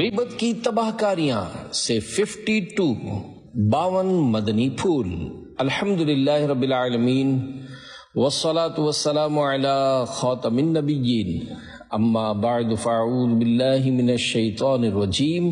غیبت کی تباہ کاریاں سے 52 مدنی پھول۔ الحمدللہ رب العالمین والصلاة والسلام علی خاتم النبیین، اما بعد فاعوذ باللہ من الشیطان الرجیم،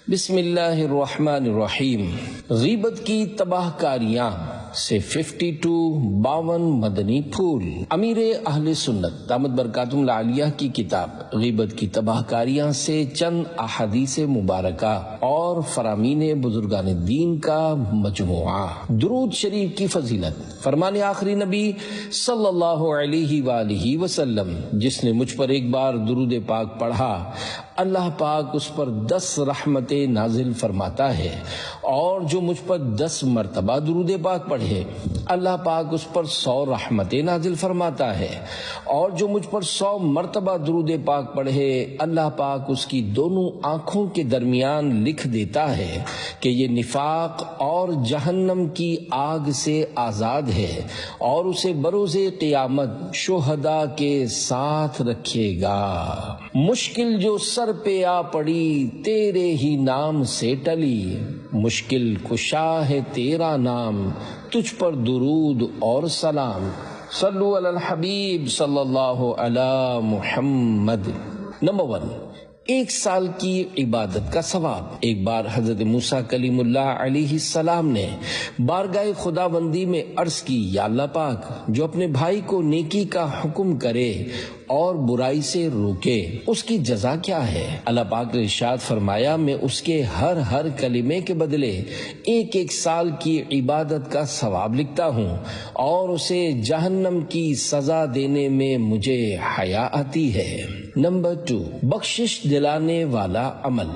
بسم اللہ الرحمن الرحیم۔ غیبت کی تباہ کاریاں سے 52 مدنی پھول۔ امیر اہل سنت دامت برکاتہم العالیہ کی کتاب غیبت کی تباہ کاریاں سے چند احادیث مبارکہ اور فرامین بزرگان دین کا مجموعہ۔ درود شریف کی فضیلت۔ فرمان آخری نبی صلی اللہ علیہ وآلہ وسلم، جس نے مجھ پر ایک بار درود پاک پڑھا اللہ پاک اس پر 10 رحمتیں نازل فرماتا ہے، اور جو مجھ پر 10 مرتبہ درود پاک پڑھے اللہ پاک اس پر 100 رحمتیں نازل فرماتا ہے، اور جو مجھ پر 100 مرتبہ درود پاک پڑھے اللہ پاک اس کی دونوں آنکھوں کے درمیان لکھ دیتا ہے کہ یہ نفاق اور جہنم کی آگ سے آزاد ہے، اور اسے بروز قیامت شہداء کے ساتھ رکھے گا۔ مشکل جو سر پہ آ پڑی تیرے ہی نام سے ٹلی، مشکل کشا ہے تیرا نام تجھ پر درود اور سلام۔ صلو علی الحبیب صلی اللہ علی محمد۔ نمبر 1، 1 سال کی عبادت کا ثواب۔ ایک بار حضرت موسیٰ کلیم اللہ علیہ السلام نے بارگاہ خداوندی میں عرض کی، یا اللہ پاک، جو اپنے بھائی کو نیکی کا حکم کرے اور برائی سے روکے اس کی جزا کیا ہے؟ اللہ پاک نے ارشاد فرمایا، میں اس کے ہر کلمے کے بدلے 1 سال کی عبادت کا ثواب لکھتا ہوں، اور اسے جہنم کی سزا دینے میں مجھے حیا آتی ہے۔ نمبر 2، بخشش دلانے والا عمل۔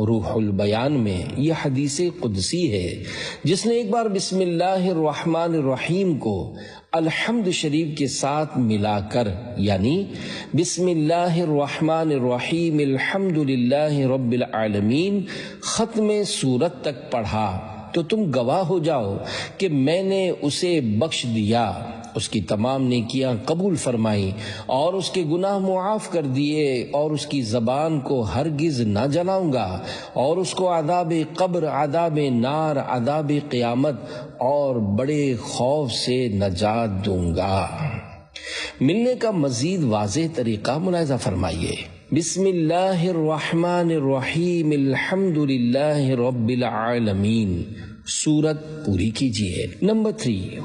روح البیان میں یہ حدیث قدسی ہے، جس نے ایک بار بسم اللہ الرحمن الرحیم کو الحمد شریف کے ساتھ ملا کر، یعنی بسم اللہ الرحمن الرحیم الحمد للہ رب العالمین ختم سورت تک پڑھا تو تم گواہ ہو جاؤ کہ میں نے اسے بخش دیا، اس کی تمام نیکیاں قبول فرمائیں اور اس کے گناہ معاف کر دیے، اور اس کی زبان کو ہرگز نہ جلاؤں گا، اور اس کو عذاب قبر، عذاب نار، عذاب قیامت اور بڑے خوف سے نجات دوں گا۔ ملنے کا مزید واضح طریقہ ملاحظہ فرمائیے۔ بسم اللہ الرحمن الرحیم الحمد للہ رب العالمین، سورت پوری کیجیے۔ نمبر 3،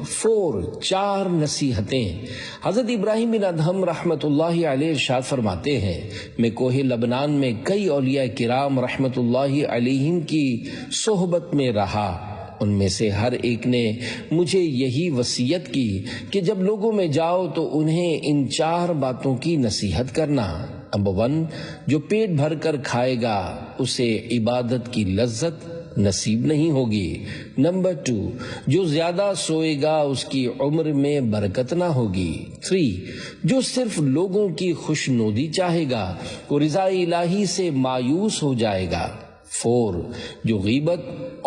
4 نصیحتیں۔ حضرت ابراہیم بن ادہم رحمت اللہ علیہ ارشاد فرماتے ہیں، میں کوہ لبنان میں کئی اولیاء کرام رحمت اللہ علیہم کی صحبت میں رہا، ان میں سے ہر ایک نے مجھے یہی وصیت کی کہ جب لوگوں میں جاؤ تو انہیں ان 4 باتوں کی نصیحت کرنا۔ نمبر 1، جو پیٹ بھر کر کھائے گا اسے عبادت کی لذت نصیب نہیں ہوگی۔ نمبر 2، جو زیادہ سوئے گا اس کی عمر میں برکت نہ ہوگی۔ 3، جو صرف لوگوں کی خوشنودی چاہے گا وہ رضا الہی سے مایوس ہو جائے گا۔ 4، جو غیبت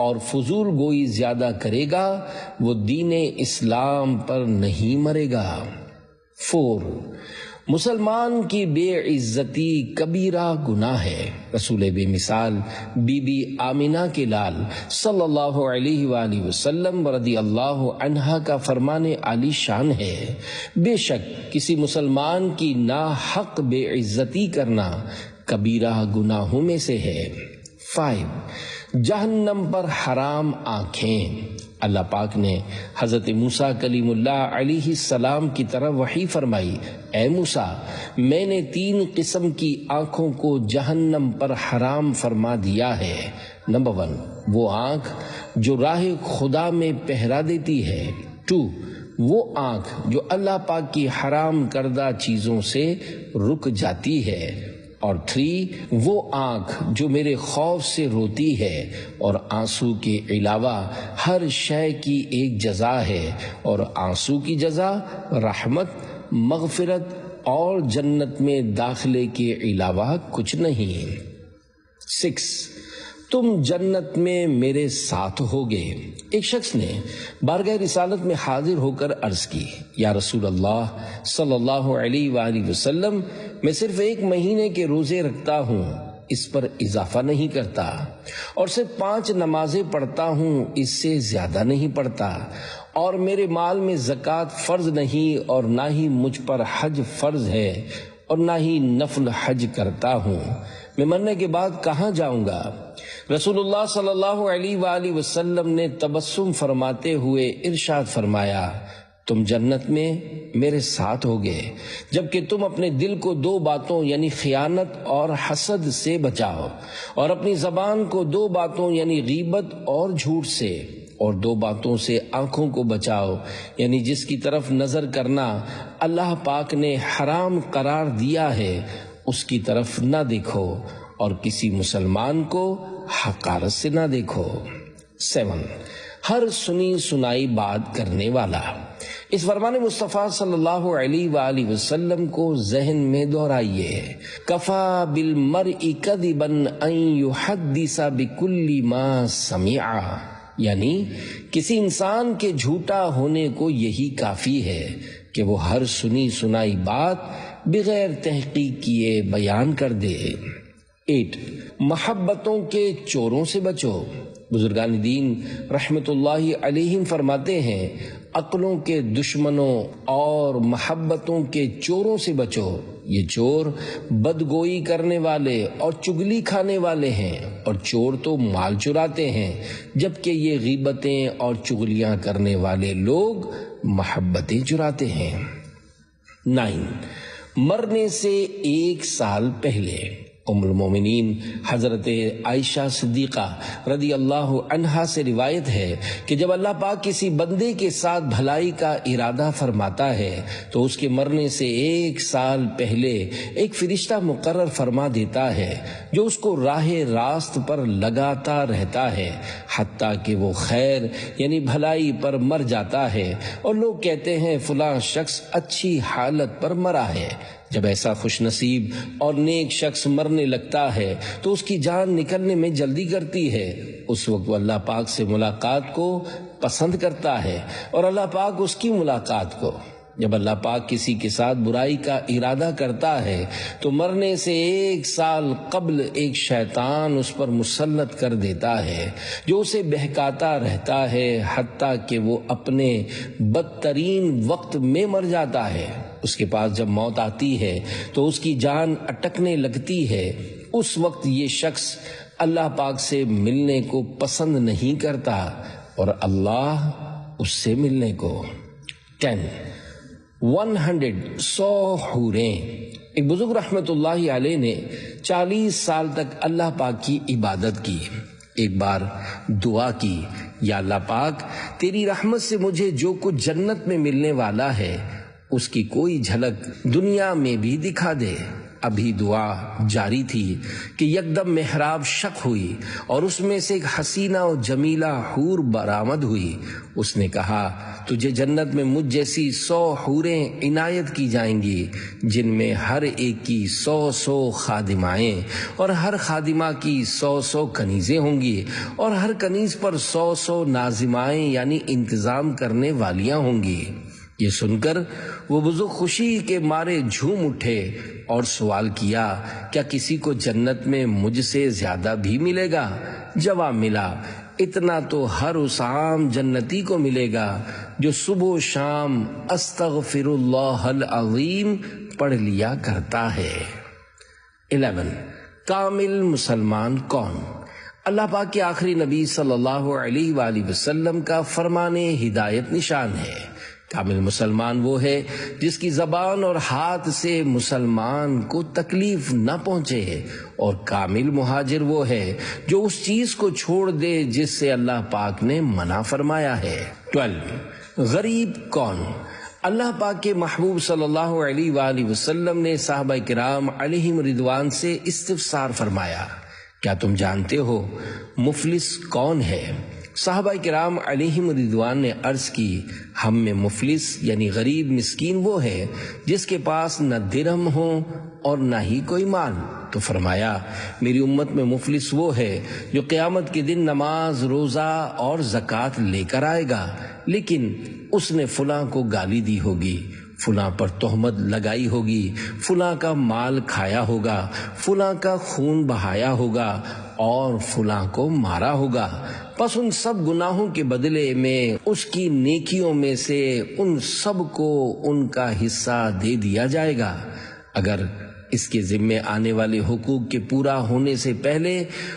اور فضول گوئی زیادہ کرے گا وہ دین اسلام پر نہیں مرے گا۔ 4، مسلمان کی بے عزتی کبیرہ گناہ ہے۔ رسول بے مثال بی بی آمینہ کے لال صلی اللہ علیہ وآلہ وسلم رضی اللہ عنہا کا فرمان عالی شان ہے، بے شک کسی مسلمان کی ناحق بے عزتی کرنا کبیرہ گناہوں میں سے ہے۔ 5، جہنم پر حرام آنکھیں۔ اللہ پاک نے حضرت موسیٰ کلیم اللہ علیہ السلام کی طرف وحی فرمائی، اے موسیٰ، میں نے 3 قسم کی آنکھوں کو جہنم پر حرام فرما دیا ہے۔ نمبر 1، وہ آنکھ جو راہ خدا میں پہرا دیتی ہے۔ 2، وہ آنکھ جو اللہ پاک کی حرام کردہ چیزوں سے رک جاتی ہے۔ اور 3، وہ آنکھ جو میرے خوف سے روتی ہے۔ اور آنسو کے علاوہ ہر شے کی ایک جزا ہے، اور آنسو کی جزا رحمت، مغفرت اور جنت میں داخلے کے علاوہ کچھ نہیں۔ 6، تم جنت میں میرے ساتھ ہوگے۔ ایک شخص نے بارگاہ رسالت میں حاضر ہو کر عرض کی، یا رسول اللہ صلی اللہ علیہ وآلہ وسلم، میں صرف 1 مہینے کے روزے رکھتا ہوں، اس پر اضافہ نہیں کرتا، اور صرف 5 نمازیں پڑھتا ہوں، اس سے زیادہ نہیں پڑھتا، اور میرے مال میں زکوٰۃ فرض نہیں، اور نہ ہی مجھ پر حج فرض ہے، اور نہ ہی نفل حج کرتا ہوں، میں مرنے کے بعد کہاں جاؤں گا؟ رسول اللہ صلی اللہ علیہ وآلہ وسلم نے تبسم فرماتے ہوئے ارشاد فرمایا، تم جنت میں میرے ساتھ ہوگے جبکہ تم اپنے دل کو 2 باتوں یعنی خیانت اور حسد سے بچاؤ، اور اپنی زبان کو 2 باتوں یعنی غیبت اور جھوٹ سے، اور 2 باتوں سے آنکھوں کو بچاؤ یعنی جس کی طرف نظر کرنا اللہ پاک نے حرام قرار دیا ہے اس کی طرف نہ دیکھو، اور کسی مسلمان کو حقارت سے نہ دیکھو۔ 7 ہر سنی سنائی بات کرنے والا۔ اس فرمان مصطفیٰ صلی اللہ علیہ وآلہ وسلم کو ذہن میں دہرائیے، کفا بالمرء کذبا ان یحدث بکل ما سمع، یعنی کسی انسان کے جھوٹا ہونے کو یہی کافی ہے کہ وہ ہر سنی سنائی بات بغیر تحقیق کیے بیان کر دے۔ 8 محبتوں کے چوروں سے بچو۔ بزرگان دین رحمت اللہ علیہم فرماتے ہیں، عقلوں کے دشمنوں اور محبتوں کے چوروں سے بچو۔ یہ چور بدگوئی کرنے والے اور چگلی کھانے والے ہیں، اور چور تو مال چراتے ہیں، جبکہ یہ غیبتیں اور چگلیاں کرنے والے لوگ محبتیں چراتے ہیں۔ 9 مرنے سے 1 سال پہلے۔ ام المومنین حضرت عائشہ صدیقہ رضی اللہ عنہا سے روایت ہے کہ جب اللہ پاک کسی بندے کے ساتھ بھلائی کا ارادہ فرماتا ہے تو اس کے مرنے سے 1 سال پہلے ایک فرشتہ مقرر فرما دیتا ہے جو اس کو راہ راست پر لگاتا رہتا ہے حتیٰ کہ وہ خیر یعنی بھلائی پر مر جاتا ہے، اور لوگ کہتے ہیں فلاں شخص اچھی حالت پر مرا ہے۔ جب ایسا خوش نصیب اور نیک شخص مرنے لگتا ہے تو اس کی جان نکلنے میں جلدی کرتی ہے، اس وقت وہ اللہ پاک سے ملاقات کو پسند کرتا ہے اور اللہ پاک اس کی ملاقات کو۔ جب اللہ پاک کسی کے ساتھ برائی کا ارادہ کرتا ہے تو مرنے سے 1 سال قبل ایک شیطان اس پر مسلط کر دیتا ہے جو اسے بہکاتا رہتا ہے حتیٰ کہ وہ اپنے بدترین وقت میں مر جاتا ہے۔ اس کے پاس جب موت آتی ہے تو اس کی جان اٹکنے لگتی ہے، اس وقت یہ شخص اللہ پاک سے ملنے کو پسند نہیں کرتا اور اللہ اس سے ملنے کو۔ 10 100 حوریں۔ ایک بزرگ رحمت اللہ علیہ نے 40 سال تک اللہ پاک کی عبادت کی۔ ایک بار دعا کی، یا اللہ پاک تیری رحمت سے مجھے جو کچھ جنت میں ملنے والا ہے اس کی کوئی جھلک دنیا میں بھی دکھا دے۔ ابھی دعا جاری تھی کہ یکدم محراب شق ہوئی اور اس میں سے ایک حسینہ و جمیلہ حور برآمد ہوئی۔ اس نے کہا تجھے جنت میں مجھ جیسی 100 حوریں عنایت کی جائیں گی جن میں ہر ایک کی 100 خادمائیں اور ہر خادمہ کی 100 کنیزیں ہوں گی اور ہر کنیز پر 100 ناظمائیں یعنی انتظام کرنے والیاں ہوں گی۔ یہ سن کر وہ بزرگ خوشی کے مارے جھوم اٹھے اور سوال کیا کیا کسی کو جنت میں مجھ سے زیادہ بھی ملے گا؟ جواب ملا اتنا تو ہر اس عام جنتی کو ملے گا جو صبح و شام استغفر اللہ العظیم پڑھ لیا کرتا ہے۔ 11 کامل مسلمان کون؟ اللہ پاک کے آخری نبی صلی اللہ علیہ وآلہ وسلم کا فرمان ہدایت نشان ہے۔ کامل مسلمان وہ ہے جس کی زبان اور ہاتھ سے مسلمان کو تکلیف نہ پہنچے، اور کامل مہاجر وہ ہے جو اس چیز کو چھوڑ دے جس سے اللہ پاک نے منع فرمایا ہے۔ 12 غریب کون؟ اللہ پاک کے محبوب صلی اللہ علیہ وآلہ وسلم نے صحابہ کرام علیہم رضوان سے استفسار فرمایا، کیا تم جانتے ہو مفلس کون ہے؟ صحابہ کرام علیہم رضوان نے عرض کی ہم میں مفلس یعنی غریب مسکین وہ ہے جس کے پاس نہ درہم ہو اور نہ ہی کوئی مال۔ تو فرمایا میری امت میں مفلس وہ ہے جو قیامت کے دن نماز روزہ اور زکوٰۃ لے کر آئے گا لیکن اس نے فلاں کو گالی دی ہوگی، فلاں پر تہمت لگائی ہوگی، فلاں کا مال کھایا ہوگا، فلاں کا خون بہایا ہوگا اور فلاں کو مارا ہوگا، پس ان سب گناہوں کے بدلے میں اس کی نیکیوں میں سے ان سب کو ان کا حصہ دے دیا جائے گا۔ اگر اس کے ذمے آنے والے حقوق کے پورا ہونے سے پہلے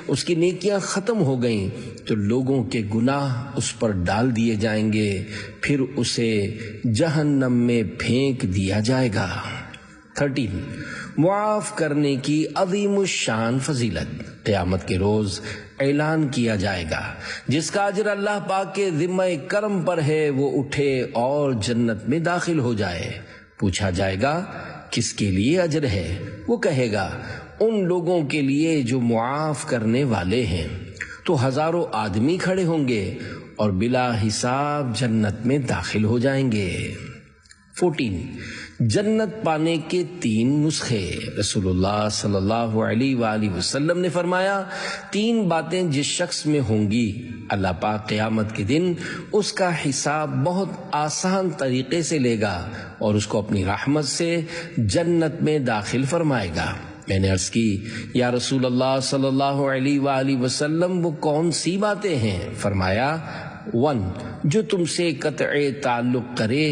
اس کی نیکیاں ختم ہو گئیں تو لوگوں کے گناہ اس پر ڈال دیے جائیں گے، پھر اسے جہنم میں پھینک دیا جائے گا۔ 13 معاف کرنے کی عظیم الشان فضیلت قیامت کے روز اعلان کیا جائے گا۔ جس کا اجر اللہ پاک کے ذمہ کرم پر ہے وہ اٹھے اور جنت میں داخل ہو جائے۔ پوچھا جائے گا کس کے لیے اجر ہے؟ وہ کہے گا ان لوگوں کے لیے جو معاف کرنے والے ہیں۔ تو ہزاروں آدمی کھڑے ہوں گے اور بلا حساب جنت میں داخل ہو جائیں گے۔ 14 جنت پانے کے 3 نسخے۔ رسول اللہ صلی اللہ علیہ وآلہ وسلم نے فرمایا 3 باتیں جس شخص میں ہوں گی اللہ پاک قیامت کے دن اس کا حساب بہت آسان طریقے سے لے گا اور اس کو اپنی رحمت سے جنت میں داخل فرمائے گا۔ میں نے عرض کی یا رسول اللہ صلی اللہ علیہ وآلہ وسلم وہ کون سی باتیں ہیں؟ فرمایا 1 جو تم سے قطع تعلق کرے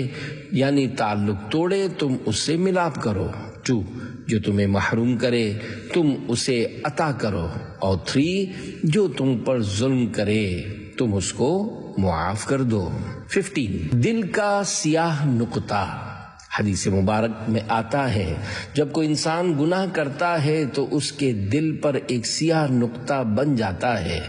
یعنی تعلق توڑے تم اس سے ملاپ کرو، 2 جو تمہیں محروم کرے تم اسے عطا کرو، اور 3 جو تم پر ظلم کرے تم اس کو معاف کر دو۔ 15 دل کا سیاہ نقطہ۔ حدیث مبارک میں آتا ہے جب کوئی انسان گناہ کرتا ہے تو اس کے دل پر ایک سیاہ نقطہ بن جاتا ہے،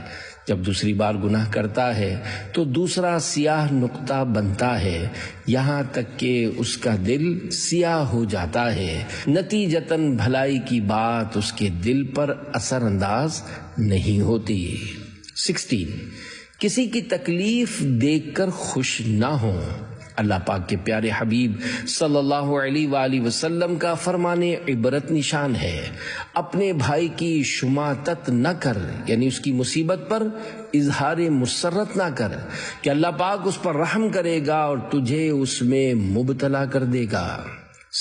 جب دوسری بار گناہ کرتا ہے تو دوسرا سیاہ نقطہ بنتا ہے، یہاں تک کہ اس کا دل سیاہ ہو جاتا ہے، نتیجتاً بھلائی کی بات اس کے دل پر اثر انداز نہیں ہوتی۔ 16 کسی کی تکلیف دیکھ کر خوش نہ ہو۔ اللہ پاک کے پیارے حبیب صلی اللہ علیہ وآلہ وسلم کا فرمان عبرت نشان ہے، اپنے بھائی کی شماتت نہ کر، یعنی اس کی مصیبت پر اظہار مسرت نہ کر کہ اللہ پاک اس پر رحم کرے گا اور تجھے اس میں مبتلا کر دے گا۔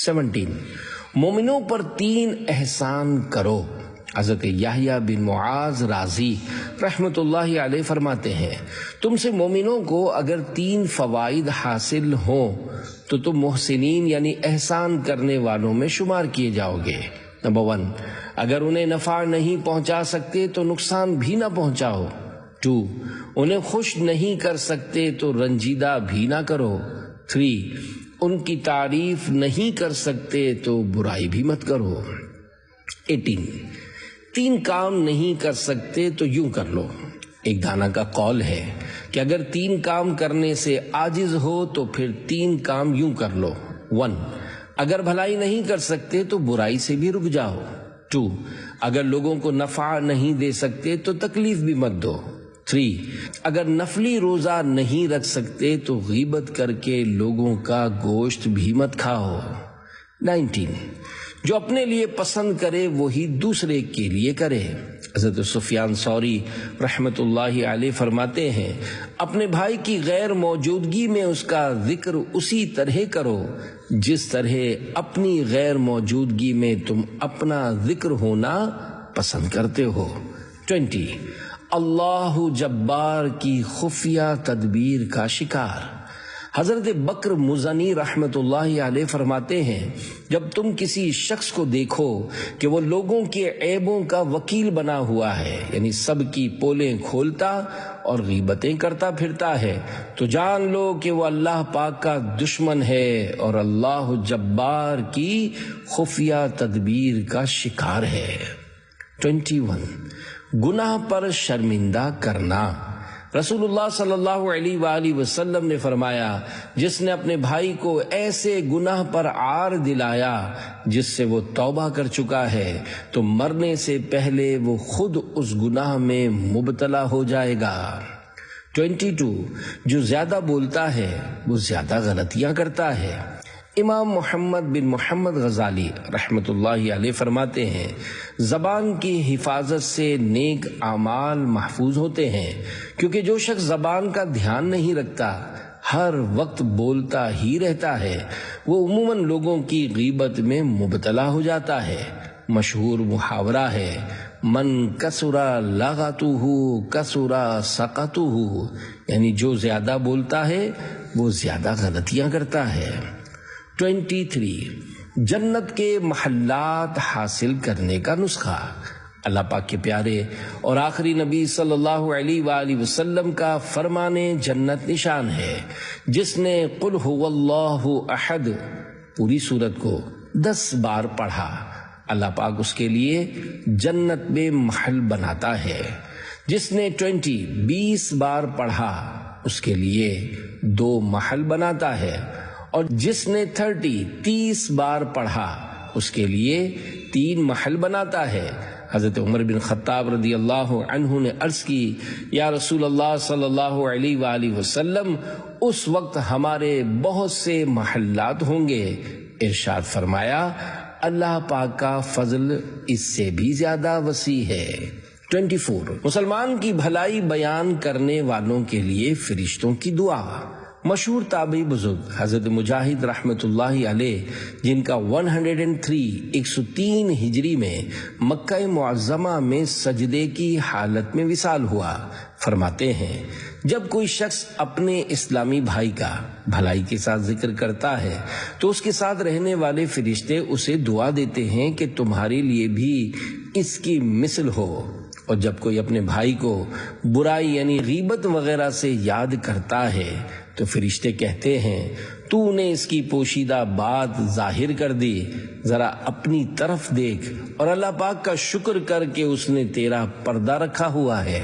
17 مومنوں پر 3 احسان کرو۔ حضرت یحییٰ بن معاذ رازی رحمت اللہ علیہ فرماتے ہیں تم سے مومنوں کو اگر 3 فوائد حاصل ہوں تو تم محسنین یعنی احسان کرنے والوں میں شمار کیے جاؤ گے۔ نمبر 1 اگر انہیں نفع نہیں پہنچا سکتے تو نقصان بھی نہ پہنچاؤ۔ 2 انہیں خوش نہیں کر سکتے تو رنجیدہ بھی نہ کرو۔ 3 ان کی تعریف نہیں کر سکتے تو برائی بھی مت کرو۔ 18 3 کام نہیں کر سکتے تو یوں کر لو۔ ایک دانا کا قول ہے کہ اگر 3 کام کرنے سے عاجز ہو تو پھر 3 کام یوں کر لو۔ 1 اگر بھلائی نہیں کر سکتے تو برائی سے بھی رک جاؤ۔ 2 اگر لوگوں کو نفع نہیں دے سکتے تو تکلیف بھی مت دو۔ 3 اگر نفلی روزہ نہیں رکھ سکتے تو غیبت کر کے لوگوں کا گوشت بھی مت کھاؤ۔ 19 جو اپنے لیے پسند کرے وہی دوسرے کے لیے کرے۔ حضرت سفیان ثوری رحمت اللہ علیہ فرماتے ہیں اپنے بھائی کی غیر موجودگی میں اس کا ذکر اسی طرح کرو جس طرح اپنی غیر موجودگی میں تم اپنا ذکر ہونا پسند کرتے ہو۔ 20 اللہ جبار کی خفیہ تدبیر کا شکار۔ حضرت بکر مزنی رحمت اللہ علیہ فرماتے ہیں جب تم کسی شخص کو دیکھو کہ وہ لوگوں کے عیبوں کا وکیل بنا ہوا ہے، یعنی سب کی پولیں کھولتا اور غیبتیں کرتا پھرتا ہے، تو جان لو کہ وہ اللہ پاک کا دشمن ہے اور اللہ جبار کی خفیہ تدبیر کا شکار ہے۔ 21 گناہ پر شرمندہ کرنا۔ رسول اللہ صلی اللہ علیہ وآلہ وسلم نے فرمایا جس نے اپنے بھائی کو ایسے گناہ پر عار دلایا جس سے وہ توبہ کر چکا ہے تو مرنے سے پہلے وہ خود اس گناہ میں مبتلا ہو جائے گا۔ 22 جو زیادہ بولتا ہے وہ زیادہ غلطیاں کرتا ہے۔ امام محمد بن محمد غزالی رحمت اللہ علیہ فرماتے ہیں زبان کی حفاظت سے نیک اعمال محفوظ ہوتے ہیں، کیونکہ جو شخص زبان کا دھیان نہیں رکھتا ہر وقت بولتا ہی رہتا ہے، وہ عموماً لوگوں کی غیبت میں مبتلا ہو جاتا ہے۔ مشہور محاورہ ہے، من کثرا لغتہ کثرا سقطہ، یعنی جو زیادہ بولتا ہے وہ زیادہ غلطیاں کرتا ہے۔ 23 جنت کے محلات حاصل کرنے کا نسخہ۔ اللہ پاک کے پیارے اور آخری نبی صلی اللہ علیہ وآلہ وسلم کا فرمان جنت نشان ہے، جس نے قل هو اللہ احد پوری سورت کو 10 بار پڑھا، اللہ پاک اس کے لیے جنت میں محل بناتا ہے۔ جس نے 20 بار پڑھا اس کے لیے 2 محل بناتا ہے، اور جس نے 30 بار پڑھا اس کے لیے 3 محل بناتا ہے۔ حضرت عمر بن خطاب رضی اللہ عنہ نے عرض کی، یا رسول اللہ صلی اللہ علیہ وآلہ وسلم، اس وقت ہمارے بہت سے محلات ہوں گے۔ ارشاد فرمایا، اللہ پاک کا فضل اس سے بھی زیادہ وسیع ہے۔ 24 مسلمان کی بھلائی بیان کرنے والوں کے لیے فرشتوں کی دعا۔ مشہور تابعی بزرگ حضرت مجاہد رحمت اللہ علیہ، جن کا 103 ہجری میں مکہ معظمہ میں سجدے کی حالت میں وصال ہوا، فرماتے ہیں، جب کوئی شخص اپنے اسلامی بھائی کا بھلائی کے ساتھ ذکر کرتا ہے تو اس کے ساتھ رہنے والے فرشتے اسے دعا دیتے ہیں کہ تمہارے لیے بھی اس کی مثل ہو۔ اور جب کوئی اپنے بھائی کو برائی یعنی غیبت وغیرہ سے یاد کرتا ہے تو فرشتے کہتے ہیں، تو نے اس کی پوشیدہ بات ظاہر کر دی، ذرا اپنی طرف دیکھ اور اللہ پاک کا شکر کر کے اس نے تیرا پردہ رکھا ہوا ہے۔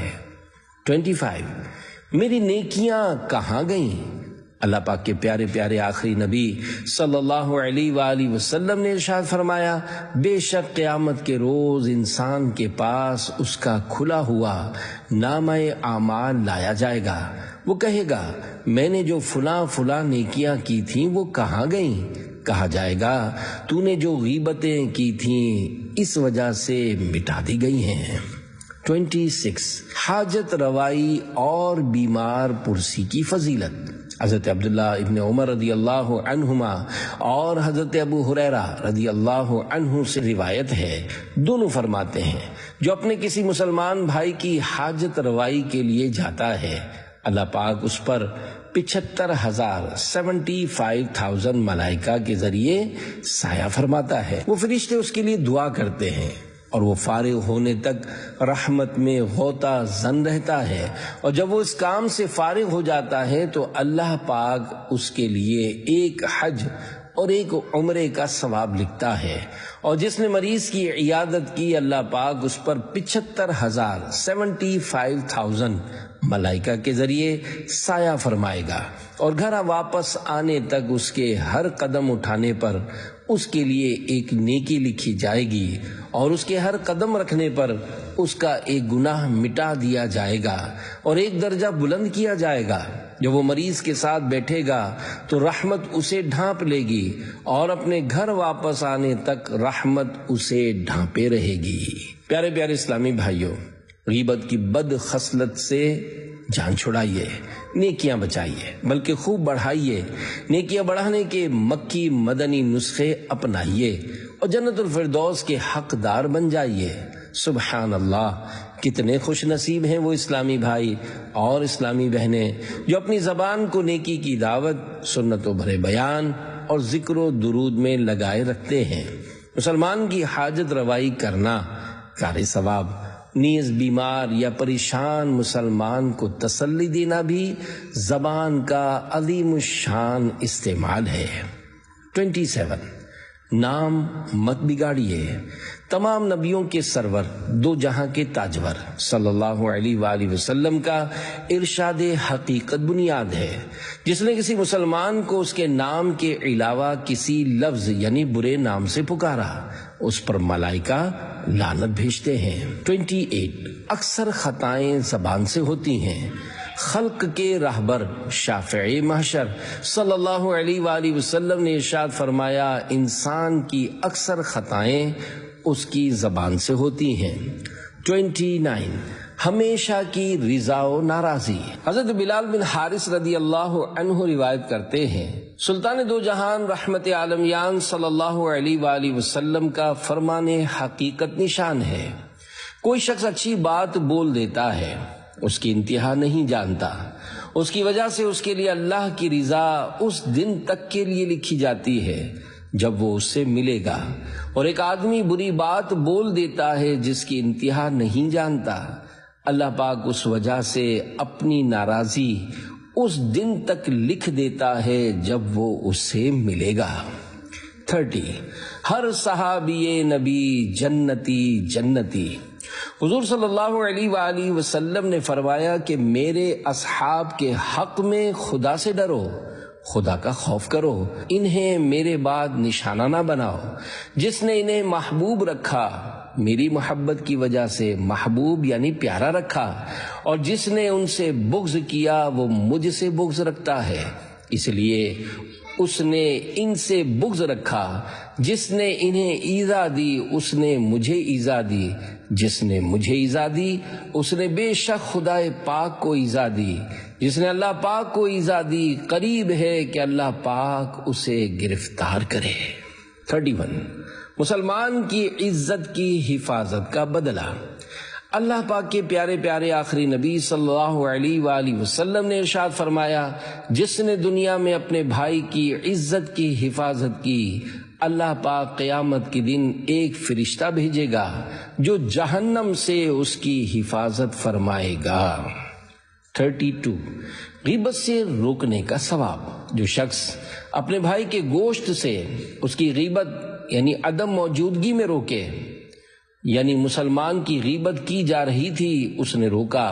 25 میری نیکیاں کہاں گئیں؟ اللہ پاک کے پیارے پیارے آخری نبی صلی اللہ علیہ وآلہ وسلم نے ارشاد فرمایا، بے شک قیامت کے روز انسان کے پاس اس کا کھلا ہوا نامہ اعمال لایا جائے گا۔ وہ کہے گا، میں نے جو فلاں نیکیاں کی تھیں وہ کہاں گئیں؟ کہا جائے گا، تو نے جو غیبتیں کی تھیں اس وجہ سے مٹا دی گئی ہیں۔ 26 حاجت روائی اور بیمار پرسی کی فضیلت۔ حضرت عبداللہ ابن عمر رضی اللہ عنہما اور حضرت ابو ہریرہ رضی اللہ عنہ سے روایت ہے، دونوں فرماتے ہیں، جو اپنے کسی مسلمان بھائی کی حاجت روائی کے لیے جاتا ہے، اللہ پاک اس پر 75,000 ملائکہ کے ذریعے سایہ فرماتا ہے۔ وہ فرشتے اس کے لیے دعا کرتے ہیں اور وہ فارغ ہونے تک رحمت میں غوطہ زن رہتا ہے، اور جب وہ اس کام سے فارغ ہو جاتا ہے تو اللہ پاک اس کے لیے ایک حج اور ایک عمرے کا ثواب لکھتا ہے، اور جس نے مریض کی عیادت کی اللہ پاک اس پر 75,000 ملائکہ کے ذریعے سایہ فرمائے گا، اور گھر واپس آنے تک اس کے ہر قدم اٹھانے پر اس کے لیے ایک نیکی لکھی جائے گی، اور اس کے ہر قدم رکھنے پر اس کا ایک گناہ مٹا دیا جائے گا اور ایک درجہ بلند کیا جائے گا۔ جب وہ مریض کے ساتھ بیٹھے گا تو رحمت اسے ڈھانپ لے گی، اور اپنے گھر واپس آنے تک رحمت اسے ڈھانپے رہے گی۔ پیارے پیارے اسلامی بھائیوں، غیبت کی بد خصلت سے جان چھڑائیے، نیکیاں بچائیے، بلکہ خوب بڑھائیے۔ نیکیاں بڑھانے کے مکی مدنی نسخے اپنائیے اور جنت الفردوس کے حقدار بن جائیے۔ سبحان اللہ، کتنے خوش نصیب ہیں وہ اسلامی بھائی اور اسلامی بہنیں جو اپنی زبان کو نیکی کی دعوت، سنت و بھرے بیان اور ذکر و درود میں لگائے رکھتے ہیں۔ مسلمان کی حاجت روائی کرنا کار ثواب، نیز بیمار یا پریشان مسلمان کو تسلی دینا بھی زبان کا عظیم الشان استعمال ہے۔ 27 نام مت بگاڑیے۔ تمام نبیوں کے سرور، دو جہاں کے تاجور صلی اللہ علیہ وآلہ وسلم کا ارشاد حقیقت بنیاد ہے۔ جس نے کسی مسلمان کو اس کے نام کے علاوہ کسی لفظ یعنی برے نام سے پکارا، اس پر ملائکہ لعنت بھیجتے ہیں۔ 28 اکثر خطائیں زبان سے ہوتی ہیں۔ خلق کے رہبر شافعی محشر صلی اللہ علیہ وآلہ وسلم نے ارشاد فرمایا، انسان کی اکثر خطائیں اس کی زبان سے ہوتی ہیں۔ 29 ہمیشہ کی رضا و ناراضی۔ حضرت بلال بن حارث رضی اللہ عنہ روایت کرتے ہیں، سلطان دو جہان رحمت عالمیان صلی اللہ علیہ وآلہ وسلم کا فرمان حقیقت نشان ہے، کوئی شخص اچھی بات بول دیتا ہے، اس کی انتہا نہیں جانتا، اس کی وجہ سے اس کے لیے اللہ کی رضا اس دن تک کے لیے لکھی جاتی ہے جب وہ اس سے ملے گا، اور ایک آدمی بری بات بول دیتا ہے جس کی انتہا نہیں جانتا، اللہ پاک اس وجہ سے اپنی ناراضی اس دن تک لکھ دیتا ہے جب وہ اس سے ملے گا۔ 30 ہر صحابی نبی جنتی جنتی۔ حضور صلی اللہ علیہ وآلہ وسلم نے فرمایا کہ میرے اصحاب کے حق میں خدا سے ڈرو، خدا کا خوف کرو، انہیں میرے بعد نشانہ نہ بناؤ۔ جس نے انہیں محبوب رکھا میری محبت کی وجہ سے محبوب یعنی پیارا رکھا، اور جس نے ان سے بغض کیا وہ مجھ سے بغض رکھتا ہے، اس لیے اس نے ان سے بغض رکھا۔ جس نے انہیں ایذا دی اس نے مجھے ایذا دی، جس نے مجھے ایذا دی اس نے بے شک خدا پاک کو ایذا دی، جس نے اللہ پاک کو ایذا دی قریب ہے کہ اللہ پاک اسے گرفتار کرے۔ 31 مسلمان کی عزت کی حفاظت کا بدلہ۔ اللہ پاک کے پیارے پیارے آخری نبی صلی اللہ علیہ وآلہ وسلم نے ارشاد فرمایا، جس نے دنیا میں اپنے بھائی کی عزت کی حفاظت کی، اللہ پاک قیامت کے دن ایک فرشتہ بھیجے گا جو جہنم سے اس کی حفاظت فرمائے گا۔ 32 غیبت سے روکنے کا ثواب۔ جو شخص اپنے بھائی کے گوشت سے اس کی غیبت یعنی عدم موجودگی میں روکے، یعنی مسلمان کی غیبت کی جا رہی تھی اس نے روکا،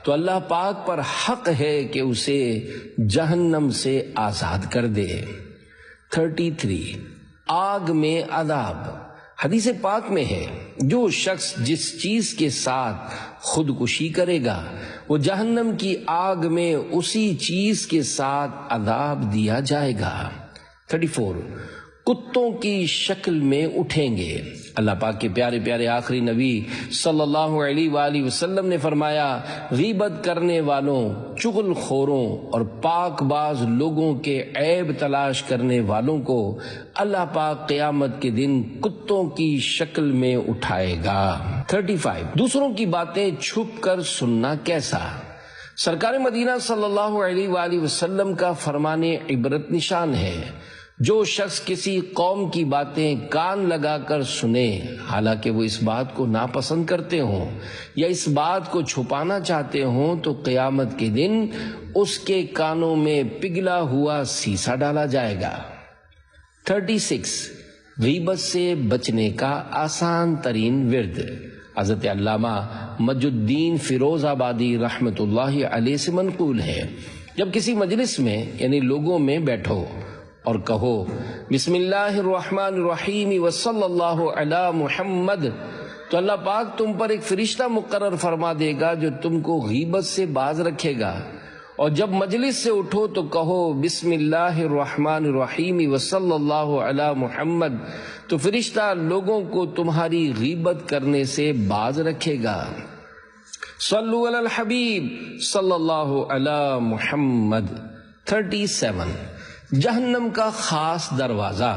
تو اللہ پاک پر حق ہے کہ اسے جہنم سے آزاد کر دے۔ 33 آگ میں عذاب۔ حدیث پاک میں ہے، جو شخص جس چیز کے ساتھ خودکشی کرے گا وہ جہنم کی آگ میں اسی چیز کے ساتھ عذاب دیا جائے گا۔ 34 کتوں کی شکل میں اٹھیں گے۔ اللہ پاک کے پیارے پیارے آخری نبی صلی اللہ علیہ وآلہ وسلم نے فرمایا، غیبت کرنے والوں، چغل خوروں اور پاک باز لوگوں کے عیب تلاش کرنے والوں کو اللہ پاک قیامت کے دن کتوں کی شکل میں اٹھائے گا۔ 35 دوسروں کی باتیں چھپ کر سننا کیسا۔ سرکار مدینہ صلی اللہ علیہ وآلہ وسلم کا فرمان عبرت نشان ہے، جو شخص کسی قوم کی باتیں کان لگا کر سنے حالانکہ وہ اس بات کو ناپسند کرتے ہوں یا اس بات کو چھپانا چاہتے ہوں، تو قیامت کے دن اس کے کانوں میں پگھلا ہوا سیسا ڈالا جائے گا۔ 36 غیبت سے بچنے کا آسان ترین ورد۔ حضرت علامہ مجد الدین فیروز آبادی رحمت اللہ علیہ سے منقول ہے، جب کسی مجلس میں یعنی لوگوں میں بیٹھو اور کہو بسم اللہ الرحمن الرحیم وصلی اللہ علی محمد، تو اللہ پاک تم پر ایک فرشتہ مقرر فرما دے گا جو تم کو غیبت سے باز رکھے گا، اور جب مجلس سے اٹھو تو کہو بسم اللہ الرحمن الرحیم وصلی اللہ علی محمد، تو فرشتہ لوگوں کو تمہاری غیبت کرنے سے باز رکھے گا۔ صلو علی الحبیب صلی اللہ علی محمد۔ 37 جہنم کا خاص دروازہ۔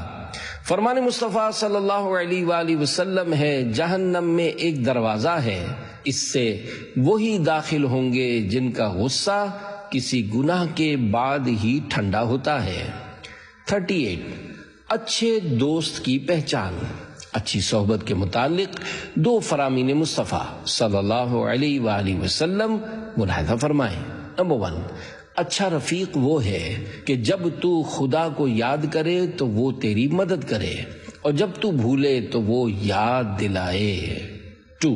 فرمان مصطفیٰ صلی اللہ علیہ وآلہ وسلم ہے، جہنم میں ایک دروازہ ہے، اس سے وہی داخل ہوں گے جن کا غصہ کسی گناہ کے بعد ہی ٹھنڈا ہوتا ہے۔ 38 اچھے دوست کی پہچان۔ اچھی صحبت کے متعلق دو فرامین مصطفیٰ صلی اللہ علیہ وآلہ وسلم ملاحظہ فرمائیں۔ نمبر 1 اچھا رفیق وہ ہے کہ جب تو خدا کو یاد کرے تو وہ تیری مدد کرے، اور جب تو بھولے تو وہ یاد دلائے۔ 2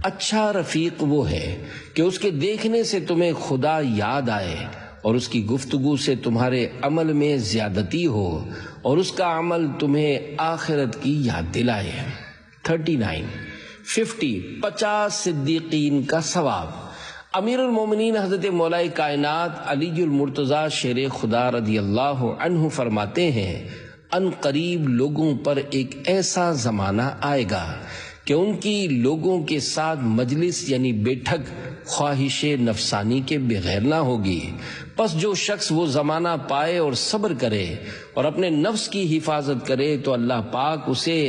اچھا رفیق وہ ہے کہ اس کے دیکھنے سے تمہیں خدا یاد آئے اور اس کی گفتگو سے تمہارے عمل میں زیادتی ہو اور اس کا عمل تمہیں آخرت کی یاد دلائے۔ 50 صدیقین کا ثواب۔ امیر المومنین حضرت مولا کائنات علی المرتضیٰ شیر خدا رضی اللہ عنہ فرماتے ہیں، ان قریب لوگوں پر ایک ایسا زمانہ آئے گا کہ ان کی لوگوں کے ساتھ مجلس یعنی بیٹھک خواہش نفسانی کے بغیر نہ ہوگی۔ پس جو شخص وہ زمانہ پائے اور صبر کرے اور اپنے نفس کی حفاظت کرے تو اللہ پاک اسے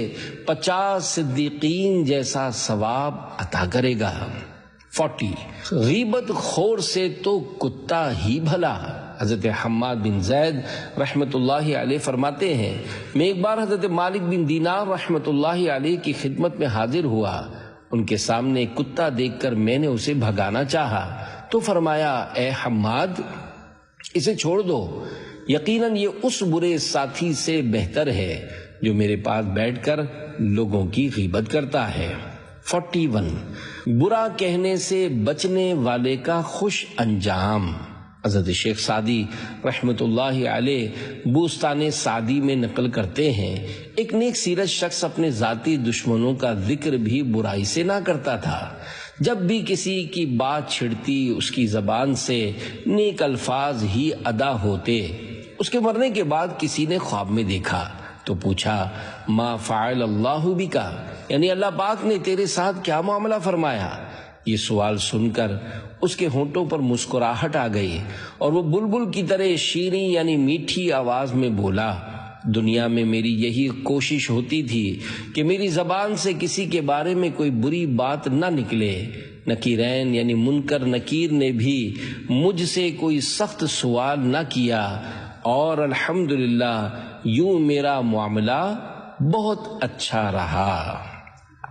50 صدیقین جیسا ثواب عطا کرے گا۔ 40 غیبت خور سے تو کتا ہی بھلا۔ حضرت حماد بن زید رحمت اللہ علیہ فرماتے ہیں، میں ایک بار حضرت مالک بن دینار رحمت اللہ علیہ کی خدمت میں حاضر ہوا۔ ان کے سامنے ایک کتا دیکھ کر میں نے اسے بھگانا چاہا تو فرمایا، اے حماد اسے چھوڑ دو، یقیناً یہ اس برے ساتھی سے بہتر ہے جو میرے پاس بیٹھ کر لوگوں کی غیبت کرتا ہے۔ 41 برا کہنے سے بچنے والے کا خوش انجام۔ حضرت شیخ سعدی رحمت اللہ علیہ بوستان سعدی میں نقل کرتے ہیں، ایک نیک سیرت شخص اپنے ذاتی دشمنوں کا ذکر بھی برائی سے نہ کرتا تھا۔ جب بھی کسی کی بات چھڑتی اس کی زبان سے نیک الفاظ ہی ادا ہوتے۔ اس کے مرنے کے بعد کسی نے خواب میں دیکھا تو پوچھا، ما فعل اللہ بکا، یعنی اللہ پاک نے تیرے ساتھ کیا معاملہ فرمایا؟ یہ سوال سن کر اس کے ہونٹوں پر مسکراہٹ آ گئی اور وہ بلبل کی طرح شیریں یعنی میٹھی آواز میں بولا، دنیا میں میری یہی کوشش ہوتی تھی کہ میری زبان سے کسی کے بارے میں کوئی بری بات نہ نکلے۔ نکیرین یعنی منکر نکیر نے بھی مجھ سے کوئی سخت سوال نہ کیا اور الحمدللہ یوں میرا معاملہ بہت اچھا رہا۔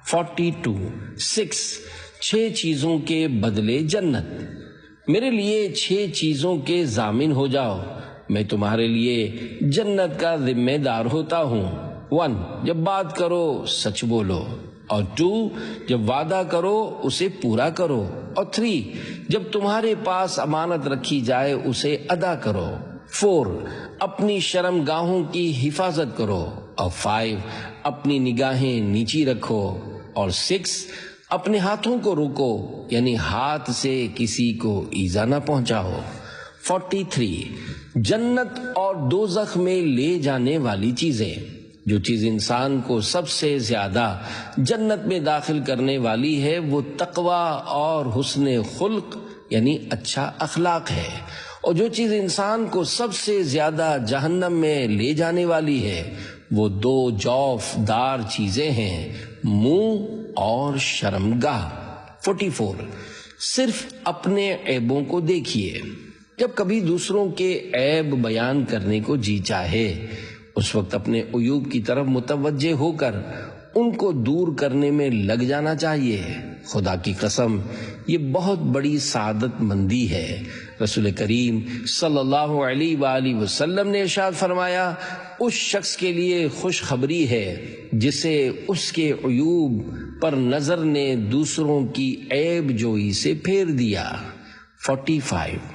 42 6 چیزوں کے بدلے جنت۔ میرے لیے 6 چیزوں کے ضامن ہو جاؤ، میں تمہارے لیے جنت کا ذمہ دار ہوتا ہوں۔ 1 جب بات کرو سچ بولو، اور 2 جب وعدہ کرو اسے پورا کرو، اور 3 جب تمہارے پاس امانت رکھی جائے اسے ادا کرو، 4 اپنی شرم گاہوں کی حفاظت کرو، اور 5 اپنی نگاہیں نیچی رکھو، اور 6 اپنے ہاتھوں کو روکو یعنی ہاتھ سے کسی کو ایذا نہ پہنچاؤ۔ 43 جنت اور دوزخ میں لے جانے والی چیزیں۔ جو چیز انسان کو سب سے زیادہ جنت میں داخل کرنے والی ہے وہ تقوی اور حسن خلق یعنی اچھا اخلاق ہے، اور جو چیز انسان کو سب سے زیادہ جہنم میں لے جانے والی ہے وہ 2 جوف دار چیزیں ہیں، منہ اور شرمگاہ۔ 44 صرف اپنے عیبوں کو دیکھیے۔ جب کبھی دوسروں کے عیب بیان کرنے کو جی چاہے اس وقت اپنے عیوب کی طرف متوجہ ہو کر ان کو دور کرنے میں لگ جانا چاہیے۔ خدا کی قسم یہ بہت بڑی سعادت مندی ہے۔ رسول کریم صلی اللہ علیہ وآلہ وسلم نے ارشاد فرمایا، اس شخص کے لیے خوشخبری ہے جسے اس کے عیوب پر نظر نے دوسروں کی عیب جوئی سے پھیر دیا۔ 45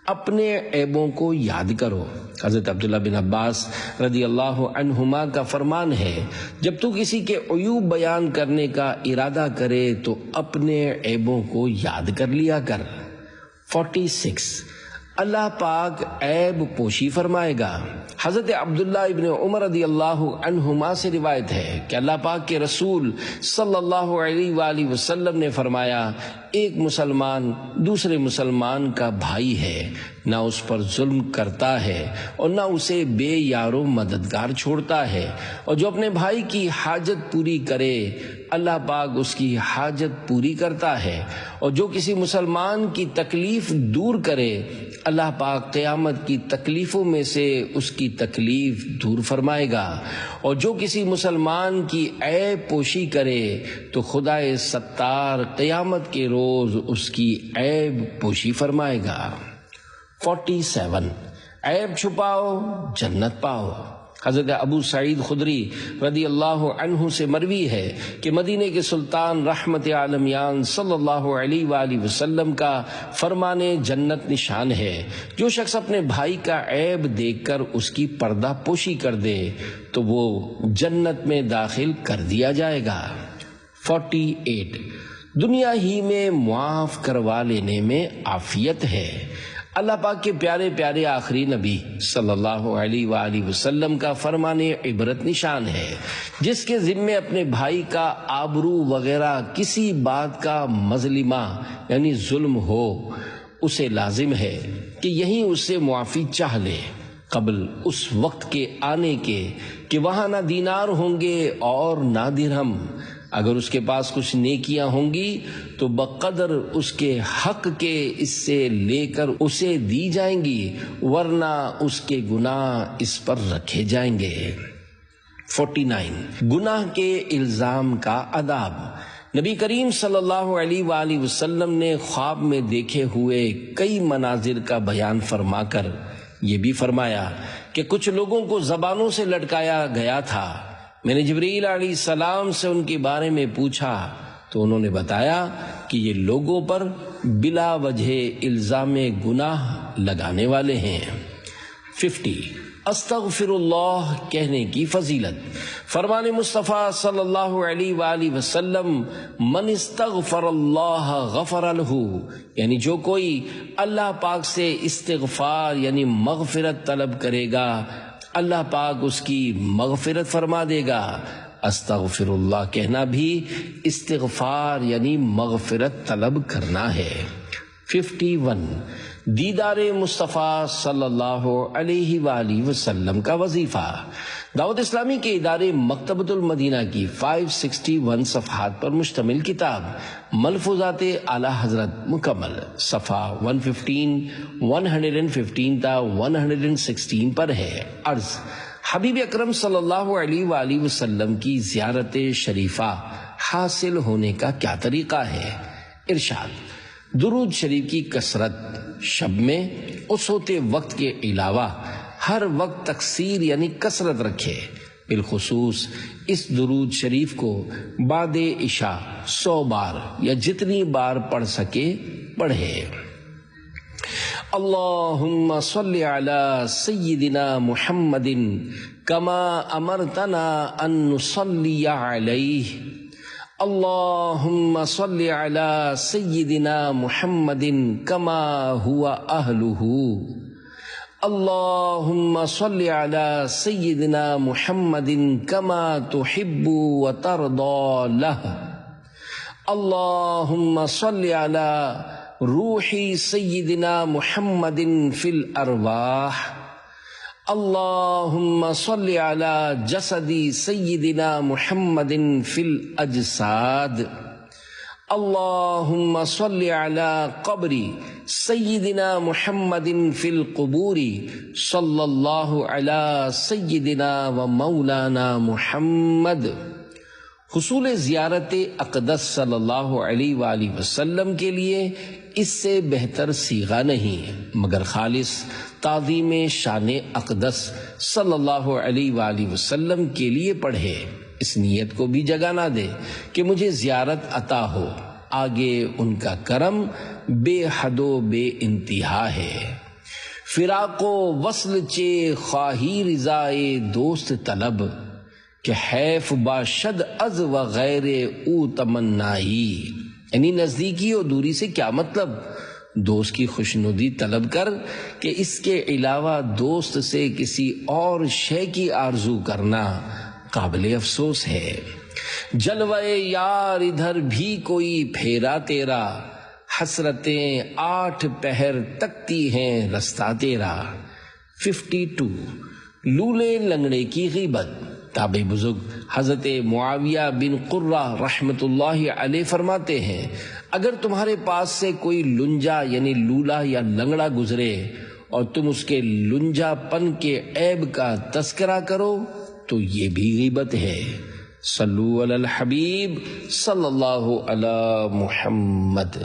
اپنے عیبوں کو یاد کرو۔ حضرت عبداللہ بن عباس رضی اللہ عنہما کا فرمان ہے، جب تو کسی کے عیوب بیان کرنے کا ارادہ کرے تو اپنے عیبوں کو یاد کر لیا کر۔ 46 اللہ پاک عیب پوشی فرمائے گا۔ حضرت عبداللہ ابن عمر رضی اللہ عنہما سے روایت ہے کہ اللہ پاک کے رسول صلی اللہ علیہ وآلہ وسلم نے فرمایا، ایک مسلمان دوسرے مسلمان کا بھائی ہے، نہ اس پر ظلم کرتا ہے اور نہ اسے بے یار و مددگار چھوڑتا ہے، اور جو اپنے بھائی کی حاجت پوری کرے اللہ پاک اس کی حاجت پوری کرتا ہے، اور جو کسی مسلمان کی تکلیف دور کرے اللہ پاک قیامت کی تکلیفوں میں سے اس کی تکلیف دور فرمائے گا، اور جو کسی مسلمان کی عیب پوشی کرے تو خدا ستار قیامت کے روز اس کی عیب پوشی فرمائے گا۔ 47 عیب چھپاؤ جنت پاؤ۔ حضرت ابو سعید خدری رضی اللہ عنہ سے مروی ہے کہ مدینے کے سلطان رحمت عالمیان صلی اللہ علیہ وآلہ وسلم کا فرمان جنت نشان ہے، جو شخص اپنے بھائی کا عیب دیکھ کر اس کی پردہ پوشی کر دے تو وہ جنت میں داخل کر دیا جائے گا۔ 48 دنیا ہی میں معاف کروا لینے میں عافیت ہے، اللہ پاک کے پیارے پیارے آخری نبی صلی اللہ علیہ وآلہ وسلم کا فرمان عبرت نشان ہے، جس کے ذمے اپنے بھائی کا آبرو وغیرہ کسی بات کا مظلمہ یعنی ظلم ہو، اسے لازم ہے کہ یہیں اس سے معافی چاہ لے قبل اس وقت کے آنے کے کہ وہاں نہ دینار ہوں گے اور نہ درہم۔ اگر اس کے پاس کچھ نیکیاں ہوں گی تو بقدر اس کے حق کے اس سے لے کر اسے دی جائیں گی، ورنہ اس کے گناہ اس پر رکھے جائیں گے۔ 49 گناہ کے الزام کا آداب۔ نبی کریم صلی اللہ علیہ وآلہ وسلم نے خواب میں دیکھے ہوئے کئی مناظر کا بیان فرما کر یہ بھی فرمایا کہ کچھ لوگوں کو زبانوں سے لٹکایا گیا تھا۔ میں نے جبرائیل علیہ السلام سے ان کے بارے میں پوچھا تو انہوں نے بتایا کہ یہ لوگوں پر بلا وجہ الزام گناہ لگانے والے ہیں۔ 50 استغفر اللہ کہنے کی فضیلت۔ فرمان مصطفیٰ صلی اللہ علیہ وآلہ وسلم من استغفر اللہ غفر لہ، یعنی جو کوئی اللہ پاک سے استغفار یعنی مغفرت طلب کرے گا اللہ پاک اس کی مغفرت فرما دے گا۔ استغفر اللہ کہنا بھی استغفار یعنی مغفرت طلب کرنا ہے۔ 51 دیدار مصطفیٰ صلی اللہ علیہ وآلہ وسلم کا وظیفہ۔ دعوت اسلامی کے ادارے مکتبۃ المدینہ کی 561 صفحات پر مشتمل کتاب ملفوظات اعلیٰ حضرت مکمل صفحہ 115 تا 116 پر ہے۔ عرض حبیب اکرم صلی اللہ علیہ وآلہ وسلم کی زیارت شریفہ حاصل ہونے کا کیا طریقہ ہے؟ ارشاد درود شریف کی کثرت، شب میں اس ہوتے وقت کے علاوہ ہر وقت تکثیر یعنی کثرت رکھے، بالخصوص اس درود شریف کو بعد عشاء 100 بار یا جتنی بار پڑھ سکے پڑھے۔ اللہم صلی علی سیدنا محمد کما امرتنا ان نصلی علیہ۔ اللہم صلی علی سیدنا محمد کما ہوا اہلہ۔ اللہم صلی علی سیدنا محمد کما تحب و ترضی لہ۔ اللہم صلی علی روح سیدنا محمد فی الارواح۔ اللہم صلی علی جسد سیدنا محمد فی الاجساد۔ اللہم صلی علی قبر سیدنا محمد فی القبور صلی اللہ علی سیدنا و مولانا محمد۔ حصول زیارت اقدس صلی اللہ علیہ وآلہ وسلم کے لیے اس سے بہتر صیغہ نہیں مگر خالص تعظیم شان اقدس صلی اللہ علیہ وآلہ وسلم کے لیے پڑھے، اس نیت کو بھی جگہ نہ دے کہ مجھے زیارت عطا ہو، آگے ان کا کرم بے حد و بے انتہا ہے۔ فراق و وصل چے خواہی رضائے دوست طلب، کہ حیف باشد از و غیر او تمنائی، یعنی نزدیکی اور دوری سے کیا مطلب؟ دوست کی خوشنودی طلب کر کہ اس کے علاوہ دوست سے کسی اور شے کی آرزو کرنا قابل افسوس ہے۔ جلوہ یار ادھر بھی کوئی پھیرا تیرا، حسرتیں 8 پہر تکتی ہیں رستہ تیرا۔ 52 لولے لنگڑے کی غیبت۔ تابعی بزرگ حضرت معاویہ بن قرہ رحمت اللہ علیہ فرماتے ہیں اگر تمہارے پاس سے کوئی لنجا یعنی لولا یا لنگڑا گزرے اور تم اس کے لنجا پن کے عیب کا تذکرہ کرو تو یہ بھی غیبت ہے۔ صلو علی الحبیب صلی اللہ علی محمد۔